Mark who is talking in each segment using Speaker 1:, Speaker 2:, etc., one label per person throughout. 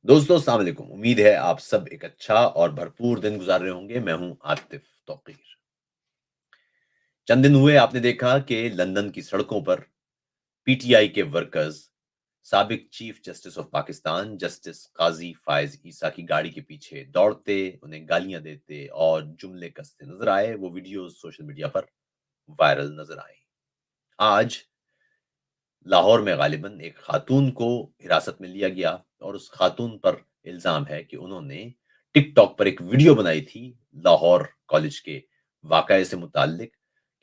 Speaker 1: दोस्तों अस्सलाम वालेकुम। उम्मीद है आप सब एक अच्छा और भरपूर दिन गुजार रहे होंगे। मैं हूं आतिफ तौकीर। चंद दिन हुए आपने देखा कि लंदन की सड़कों पर पीटीआई के वर्कर्स साबिक chief justice of Pakistan justice Qazi Faez Isa की गाड़ी के पीछे दौड़ते, उन्हें गालियां देते और जुमले कसते नजर आए। वो वीडियो सोशल मीडिया पर वायरल नजर आए। आज लाहौर में गालिबन एक खातून को हिरासत में लिया गया और उस खातून पर इल्जाम है कि उन्होंने टिकटॉक पर एक वीडियो बनाई थी लाहौर कॉलेज के वाकये से मुताल्लिक,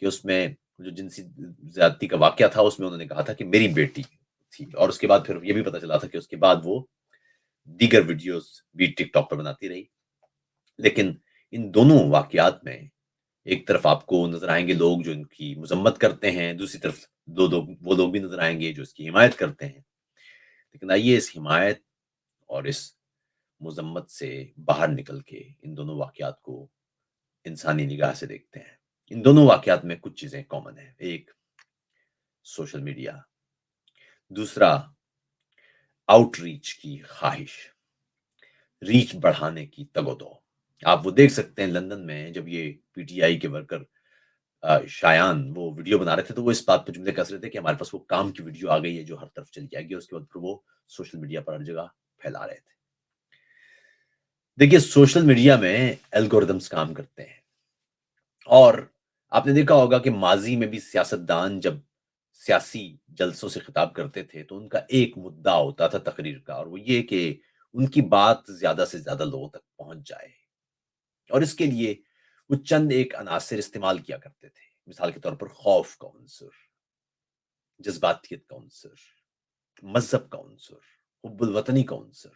Speaker 1: कि उसमें जो जिनसी ज्यादती का वाकया था उसमें उन्होंने कहा था कि मेरी बेटी थी। और उसके बाद फिर ये भी पता चला था कि उसके बाद वो दीगर वीडियोस भी टिकटॉक पर बनाती रही। लेकिन इन दोनों वाकयात में एक तरफ आपको नजर आएंगे लोग जो इनकी मजम्मत करते हैं, दूसरी तरफ दो लोग वो लोग भी नजर आएंगे जो इसकी हिमायत करते हैं। लेकिन आइए इस हिमायत और इस मजम्मत से बाहर निकल के इन दोनों वाकयात को इंसानी निगाह से देखते हैं। इन दोनों वाकयात में कुछ चीजें कॉमन है। एक, सोशल मीडिया। दूसरा, आउटरीच की ख्वाहिश, रीच बढ़ाने की तगोदो। आप वो देख सकते हैं लंदन में जब ये पीटीआई के वर्कर शायान वो वीडियो बना रहे थे, तो वो इस बात पे जुमले कस रहे थे कि हमारे पास वो काम की वीडियो आ गई है जो हर तरफ चली जाएगी। उसके बाद फिर वो सोशल मीडिया पर हर जगह फैला रहे थे। देखिए, सोशल मीडिया में एल्गोरिदम्स काम करते हैं। और आपने देखा होगा कि माजी में भी सियासतदान जब सियासी जलसों से खिताब करते थे तो उनका एक मुद्दा होता था तकरीर का, और वो ये कि उनकी बात ज्यादा से ज्यादा लोगों तक पहुंच जाए। और इसके लिए वो चंद एक अनासिर इस्तेमाल किया करते थे। मिसाल के तौर पर खौफ का उन्सर, जज्बातियत का उन्सर, मजहब का उन्सर, हुब्बुल वतनी का उन्सर,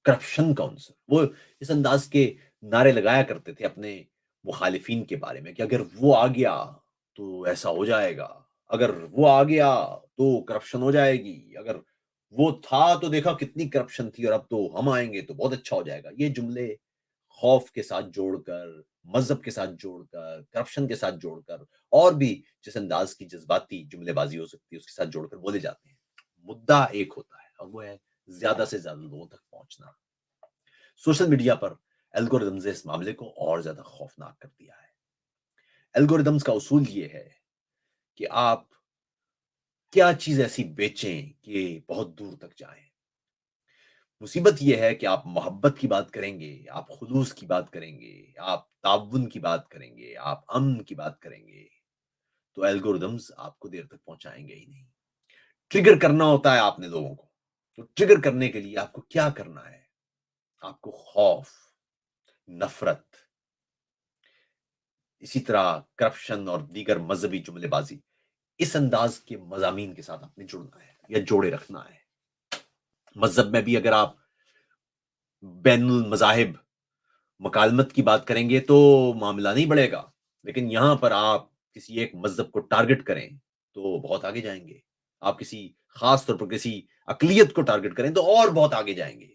Speaker 1: करप्शन का उन्सर। वो इस अंदाज के नारे लगाया करते थे अपने मुखालिफिन के बारे में कि अगर वो आ गया तो ऐसा हो जाएगा, अगर वो आ गया तो करप्शन हो जाएगी, अगर वो था तो देखा कितनी करप्शन थी और अब तो हम आएंगे तो बहुत अच्छा हो जाएगा। ये जुमले खौफ के साथ जोड़कर, मजहब के साथ जोड़कर, करप्शन के साथ जोड़कर, और भी जिस अंदाज की जज्बाती जुमलेबाजी हो सकती है उसके साथ जोड़कर बोले जाते हैं। मुद्दा एक होता है और वो है ज्यादा से ज्यादा लोगों तक पहुंचना। सोशल मीडिया पर एल्गोरिदम्स ने इस मामले को और ज्यादा खौफनाक कर दिया है। एल्गोरिदम्स का उसूल ये है कि आप क्या चीज ऐसी बेचें कि बहुत दूर तक जाए। मुसीबत ये है कि आप मोहब्बत की बात करेंगे, आप खुलूस की बात करेंगे, आप ताउन की बात करेंगे, आप अमन की बात करेंगे, तो एल्गोरिदम्स आपको देर तक पहुंचाएंगे ही नहीं। ट्रिगर करना होता है आपने लोगों को। तो ट्रिगर करने के लिए आपको क्या करना है? आपको खौफ, नफरत, इसी तरह करप्शन और दीगर मजहबी जुमलेबाजी, इस अंदाज के मजामीन के साथ आपने जुड़ना है या जोड़े रखना है। मजहब में भी अगर आप बैनुल मजाहिब मकालमत की बात करेंगे तो मामला नहीं बढ़ेगा। लेकिन यहां पर आप किसी एक मजहब को टारगेट करें तो बहुत आगे जाएंगे। आप किसी खास तौर पर किसी अकलियत को टारगेट करें तो और बहुत आगे जाएंगे।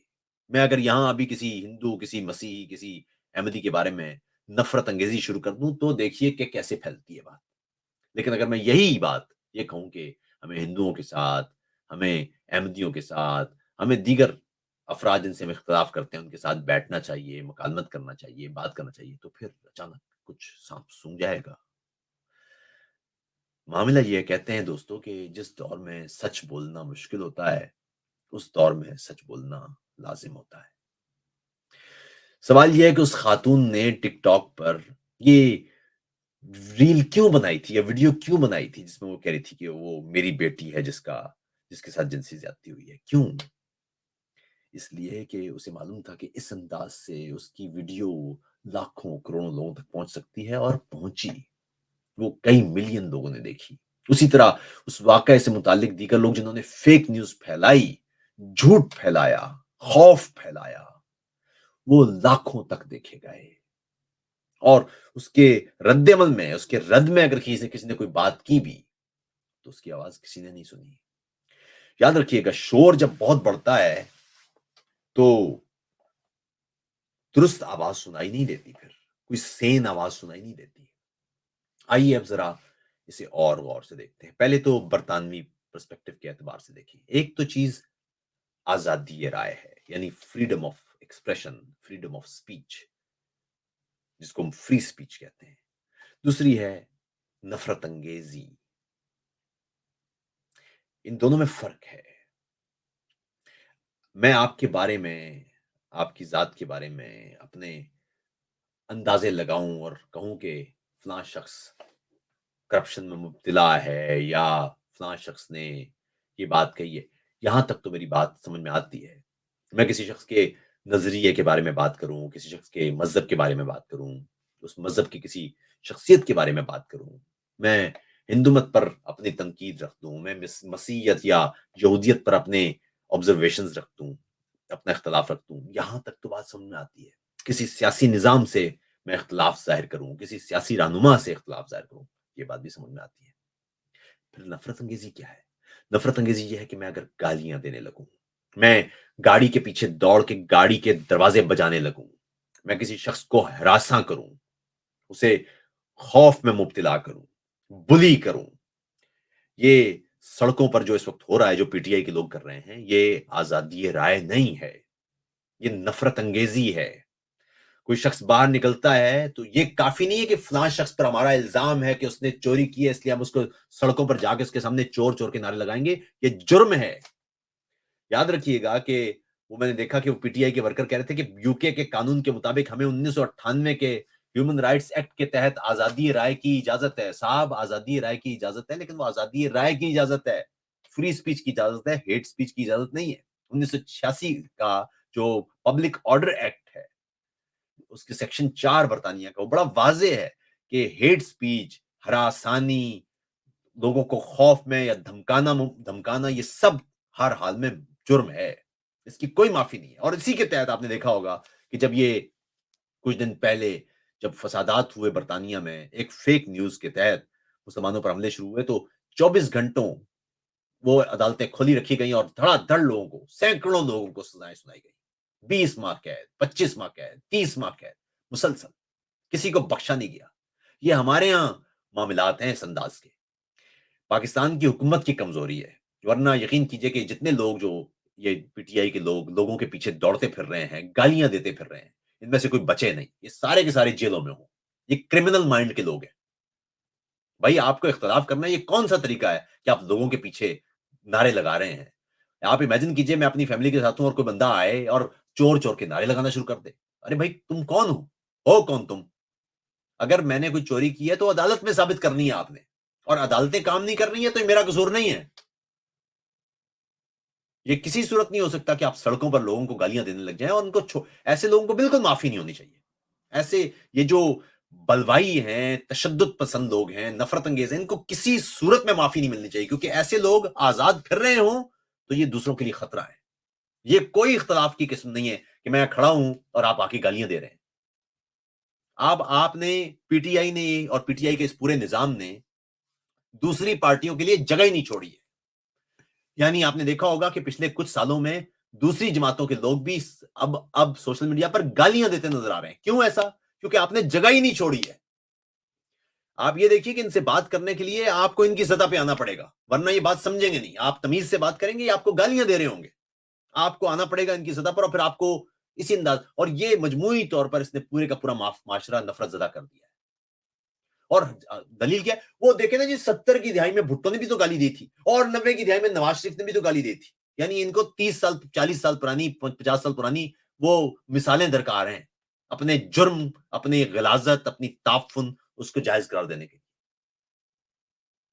Speaker 1: मैं अगर यहां अभी किसी हिंदू, किसी मसीही, किसी अहमदी के बारे में नफरत अंगेजी शुरू कर दूं तो देखिए कि कैसे फैलती है बात। लेकिन अगर मैं यही बात ये कहूं कि हमें हिंदुओं के साथ, हमें अहमदियों के साथ, हमें दीगर अफराद जिनसे हम इख्तिलाफ करते हैं उनके साथ बैठना चाहिए, मुकालमत करना चाहिए, बात करना चाहिए, तो फिर अचानक कुछ सांप सूंघ जाएगा। मामला ये है, कहते हैं दोस्तों कि जिस दौर में सच बोलना मुश्किल होता है उस दौर में सच बोलना लाजिम होता है। सवाल ये है कि उस खातून ने टिकटॉक पर ये रील क्यों बनाई थी या वीडियो क्यों बनाई थी जिसमें वो कह रही थी कि वो मेरी बेटी है जिसके साथ जिनसी ज्यादती हुई है। क्यों? इसलिए कि उसे मालूम था कि इस अंदाज से उसकी वीडियो लाखों करोड़ों लोगों तक पहुंच सकती है, और पहुंची। वो कई मिलियन लोगों ने देखी। उसी तरह उस वाकये से मुतालिक दीगर लोग जिन्होंने फेक न्यूज फैलाई, झूठ फैलाया, खौफ फैलाया, वो लाखों तक देखे गए। और उसके रद्द-ए-अमल में, उसके रद में अगर किसी ने कोई बात की भी तो उसकी आवाज किसी ने नहीं सुनी। याद रखिएगा, शोर जब बहुत बढ़ता है तो दुरुस्त आवाज सुनाई नहीं देती, फिर कोई सेन आवाज सुनाई नहीं देती। आइए अब जरा इसे और गौर से देखते हैं। पहले तो बरतानवी पर्सपेक्टिव के एतबार से देखिए। एक तो चीज आजादी राय है यानी freedom of expression, freedom of speech, जिसको हम फ्री स्पीच कहते हैं। दूसरी है नफरत अंगेजी। इन दोनों में फर्क है। मैं आपके बारे में, आपकी जात के बारे में अपने अंदाजे लगाऊं और कहूं कि फलां शख्स करप्शन में मुब्तला है या फलां शख्स ने ये बात कही है, यहां तक तो मेरी बात समझ में आती है। मैं किसी शख्स के नजरिए के बारे में बात करूं, किसी शख्स के मजहब के बारे में बात करूं, उस मजहब की किसी शख्सियत के बारे में बात करूं, मैं हिंदू मत पर अपनी तनकीद रख दूं, मैं मसीहियत या यहूदियत पर अपने ऑब्जर्वेशंस रख दूं, अपना इख्तलाफ रख दूं, यहां तक तो बात समझ में आती है। किसी सियासी निजाम से मैं इख्तलाफ जाहिर करूं, किसी सियासी रहनुमा से इख्तलाफ जाहिर करूं, ये बात भी समझ में आती है। फिर नफरत अंगेजी क्या है? नफरत अंगेजी ये है कि मैं अगर गालियां देने लगूं, मैं गाड़ी के पीछे दौड़ के गाड़ी के दरवाजे बजाने लगूं, मैं किसी शख्स को हरासा करूं, उसे खौफ में मुब्तला करूं, बुली करूं, ये सड़कों पर जो इस वक्त हो रहा है, जो पीटीआई के लोग कर रहे हैं, ये आजादी राय नहीं है, ये नफरत अंगेजी है। कोई शख्स बाहर निकलता है तो ये काफी नहीं है कि फलां शख्स पर हमारा इल्जाम है कि उसने चोरी की है, इसलिए हम उसको सड़कों पर जाके उसके सामने चोर चोर के नारे लगाएंगे। ये जुर्म है। याद रखिएगा कि वो मैंने देखा कि वो पीटीआई के वर्कर कह रहे थे कि यूके के कानून के मुताबिक हमें 1998 के ह्यूमन राइट्स एक्ट के तहत आजादी राय की इजाजत है। साहब, आजादी राय की इजाजत है, लेकिन वो आजादी राय की इजाजत है, फ्री स्पीच की इजाजत है, हेट स्पीच की इजाजत नहीं है। 1986 का जो पब्लिक ऑर्डर एक्ट है, उसके सेक्शन 4 बरतानिया का, वो बड़ा वाजे है कि हेट स्पीच, हरासानी, लोगों को खौफ में या धमकाना धमकाना, ये सब हर हाल में जुर्म है। इसकी कोई माफी नहीं है। और इसी के तहत आपने देखा होगा कि जब ये कुछ दिन पहले जब फसादात हुए बरतानिया में, एक फेक न्यूज के तहत मुसलमानों पर हमले शुरू हुए, तो 24 घंटों वो अदालतें खुली रखी गई और धड़ाधड़ लोगों को, सैकड़ों लोगों को सजाएं सुनाई गई। 20 माह कैद, 25 माह कैद, 30 माह कैद, मुसलसल, किसी को बख्शा नहीं गया। ये हमारे यहां मामलात हैं इस अंदाज के। पाकिस्तान की हुकूमत की कमजोरी है। वरना यकीन कीजिए कि जितने लोग जो ये पीटीआई के लोग लोगों के पीछे दौड़ते फिर रहे हैं, गालियां देते फिर रहे हैं, इनमें से कोई बचे नहीं। ये सारे के सारे जेलों में हो। ये क्रिमिनल माइंड के लोग हैं। भाई, आपको इख्तलाफ करना ये कौन सा तरीका है कि आप लोगों के पीछे नारे लगा रहे हैं? आप इमेजिन कीजिए मैं अपनी फैमिली के साथ हूं और कोई बंदा आए और चोर चोर के नारे लगाना शुरू कर दे। अरे भाई, तुम कौन हो कौन तुम? अगर मैंने कोई चोरी की है तो अदालत में साबित करनी है आपने, और अदालतें काम नहीं कर रही है तो ये मेरा कसूर नहीं है। ये किसी सूरत नहीं हो सकता कि आप सड़कों पर लोगों को गालियां देने लग जाएं और उनको ऐसे लोगों को बिल्कुल माफी नहीं होनी चाहिए। ऐसे ये जो बलवाई हैं, तशद्दुद पसंद लोग हैं, नफरत अंगेज हैं, इनको किसी सूरत में माफी नहीं मिलनी चाहिए, क्योंकि ऐसे लोग आजाद फिर रहे हों तो ये दूसरों के लिए खतरा है। ये कोई इख्तलाफ की किस्म नहीं है कि मैं खड़ा हूं और आप आके गालियां दे रहे हैं। अब आपने, पीटीआई ने और पीटीआई के इस पूरे निजाम ने दूसरी पार्टियों के लिए जगह ही नहीं छोड़ी है। यानी आपने देखा होगा कि पिछले कुछ सालों में दूसरी जमातों के लोग भी अब सोशल मीडिया पर गालियां देते नजर आ रहे हैं। क्यों ऐसा? क्योंकि आपने जगह ही नहीं छोड़ी है। आप ये देखिए कि इनसे बात करने के लिए आपको इनकी सतह पे आना पड़ेगा, वरना ये बात समझेंगे नहीं। आप तमीज से बात करेंगे, ये आपको गालियां दे रहे होंगे। आपको आना पड़ेगा इनकी सतह पर, और फिर आपको इसी अंदाज, और ये मजमूई तौर पर इसने पूरे का पूरा माशरा नफरत ज़दा कर दिया है। और दलील क्या है? वो देखे ना जी, 70 की दिहाई में भुट्टो ने भी तो गाली दी थी, और 90 की दिहाई में नवाज शरीफ ने भी तो गाली दी थी। यानी इनको 30 साल, 40 साल पुरानी, 50 साल पुरानी वो मिसालें दरकार हैं, अपने जुर्म, अपनी गलाजत, अपनी ताफुन, उसको जायज करार देने के।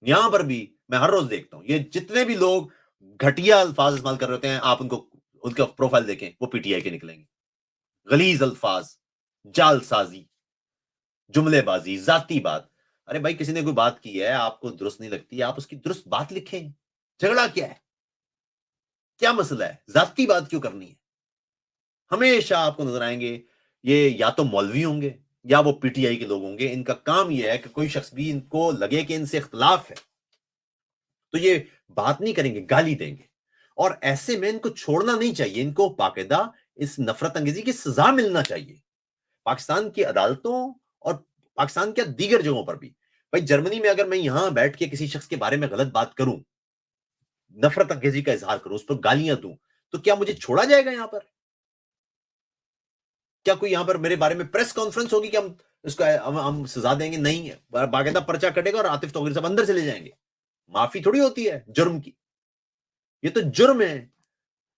Speaker 1: यहां पर भी मैं हर रोज देखता हूं, ये जितने भी लोग घटिया अल्फाज इस्तेमाल कर रहे होते हैं, आप उनको, उनका प्रोफाइल देखें, वो पीटीआई के निकलेंगे। गलीज अल्फाज, जालसाजी, जुमलेबाजी, जाती बात। अरे भाई, किसी ने कोई बात की है, आपको दुरुस्त नहीं लगती, आप उसकी दुरुस्त बात लिखें। झगड़ा क्या है? क्या मसला है? जाती बात क्यों करनी है? हमेशा आपको नजर आएंगे ये या तो मौलवी होंगे या वो पीटीआई के लोग होंगे। इनका काम ये है कि कोई शख्स भी इनको लगे कि इनसे इख्तलाफ है तो ये बात नहीं करेंगे, गाली देंगे। और ऐसे में इनको छोड़ना नहीं चाहिए, इनको बाकायदा इस नफरत अंगेजी की सजा मिलना चाहिए, पाकिस्तान की अदालतों और पाकिस्तान के दीगर जगहों पर भी। भाई, जर्मनी में अगर मैं यहां बैठ के किसी शख्स के बारे में गलत बात करूं, नफरत अंगेजी का इजहार करूं, उस पर गालियां दूं, तो क्या मुझे छोड़ा जाएगा यहां पर? کیا کوئی یہاں پر میرے بارے میں پریس کانفرنس ہوگی کہ اس کو ہم سزا دیں گے؟ نہیں ہے، باقاعدہ پرچہ کٹے گا اور عاطف توقیر صاحب اندر چلے جائیں گے. معافی تھوڑی ہوتی ہے جرم کی، یہ تو جرم ہے.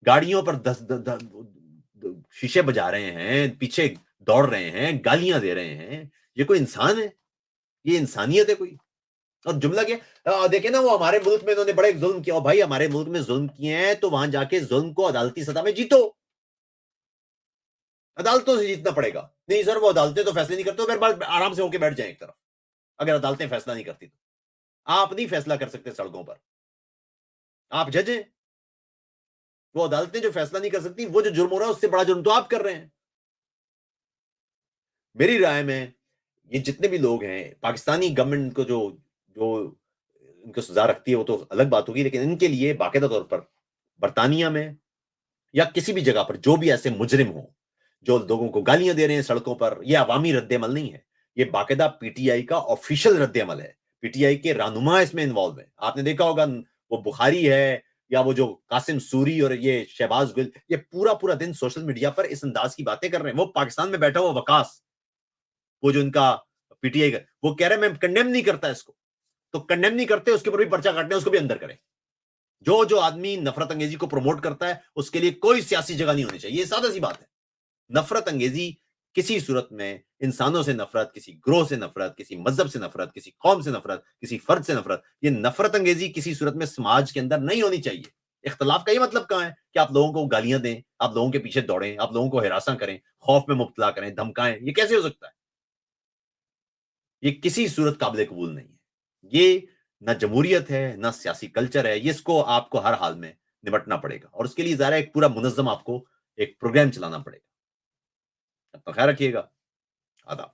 Speaker 1: گاڑیوں پر شیشے بجا رہے ہیں، پیچھے دوڑ رہے ہیں، گالیاں دے رہے ہیں. یہ کوئی انسان ہے؟ یہ انسانیت ہے کوئی؟ اور جملہ کیا دیکھیں نا، وہ ہمارے ملک میں انہوں نے بڑے ظلم کیا. بھائی ہمارے ملک میں ظلم کیے ہیں تو وہاں جا کے ظلم کو عدالتی سطح میں جیتو. عدالتوں سے جیتنا پڑے گا. نہیں سر وہ عدالتیں تو فیصلے نہیں کرتے، پھر آرام سے ہو کے بیٹھ جائیں ایک طرف. اگر عدالتیں فیصلہ نہیں کرتی تو آپ نہیں فیصلہ کر سکتے سڑکوں پر. آپ جج ہیں، وہ عدالتیں جو فیصلہ نہیں کر سکتی، وہ جو جرم ہو رہا ہے اس سے بڑا جرم تو آپ کر رہے ہیں. میری رائے میں یہ جتنے بھی لوگ ہیں، پاکستانی گورنمنٹ کو جو جو ان کو سزا رکھتی ہے وہ تو الگ بات ہوگی، لیکن ان کے لیے باقاعدہ طور پر برطانیہ میں یا کسی بھی جگہ پر جو بھی ایسے مجرم ہوں جو لوگوں کو گالیاں دے رہے ہیں سڑکوں پر، یہ عوامی رد عمل نہیں ہے، یہ باقاعدہ پی ٹی آئی کا آفیشیل رد عمل ہے. پی ٹی آئی کے رہنما اس میں انوالو ہیں. آپ نے دیکھا ہوگا وہ بخاری ہے یا وہ جو قاسم سوری اور یہ شہباز گل، یہ پورا پورا دن سوشل میڈیا پر اس انداز کی باتیں کر رہے ہیں. وہ پاکستان میں بیٹھا ہوا وکاس، وہ جو ان کا پی ٹی آئی کا، وہ کہہ رہے میں کنڈیم نہیں کرتا اس کو. تو کنڈیم نہیں کرتے، اس کے اوپر بھی پرچہ کاٹنے، اس کو بھی اندر کریں. جو آدمی نفرت انگیزی کو پروموٹ کرتا ہے اس کے لیے کوئی سیاسی جگہ نہیں ہونی چاہیے. یہ سادہ سی بات ہے. نفرت انگیزی کسی صورت میں انسانوں سے نفرت، کسی گروہ سے نفرت، کسی مذہب سے نفرت، کسی قوم سے نفرت، کسی فرد سے نفرت، یہ نفرت انگیزی کسی صورت میں سماج کے اندر نہیں ہونی چاہیے. اختلاف کا یہ مطلب کہاں ہے کہ آپ لوگوں کو گالیاں دیں، آپ لوگوں کے پیچھے دوڑیں، آپ لوگوں کو ہراساں کریں، خوف میں مبتلا کریں، دھمکائیں. یہ کیسے ہو سکتا ہے؟ یہ کسی صورت قابل قبول نہیں ہے. یہ نہ جمہوریت ہے نہ سیاسی کلچر ہے. اس کو آپ کو ہر حال میں نمٹنا پڑے گا، اور اس کے لیے ظاہر ایک پورا منظم آپ کو ایک پروگرام چلانا پڑے گا. اب تو خیر رکھیے گا. آداب.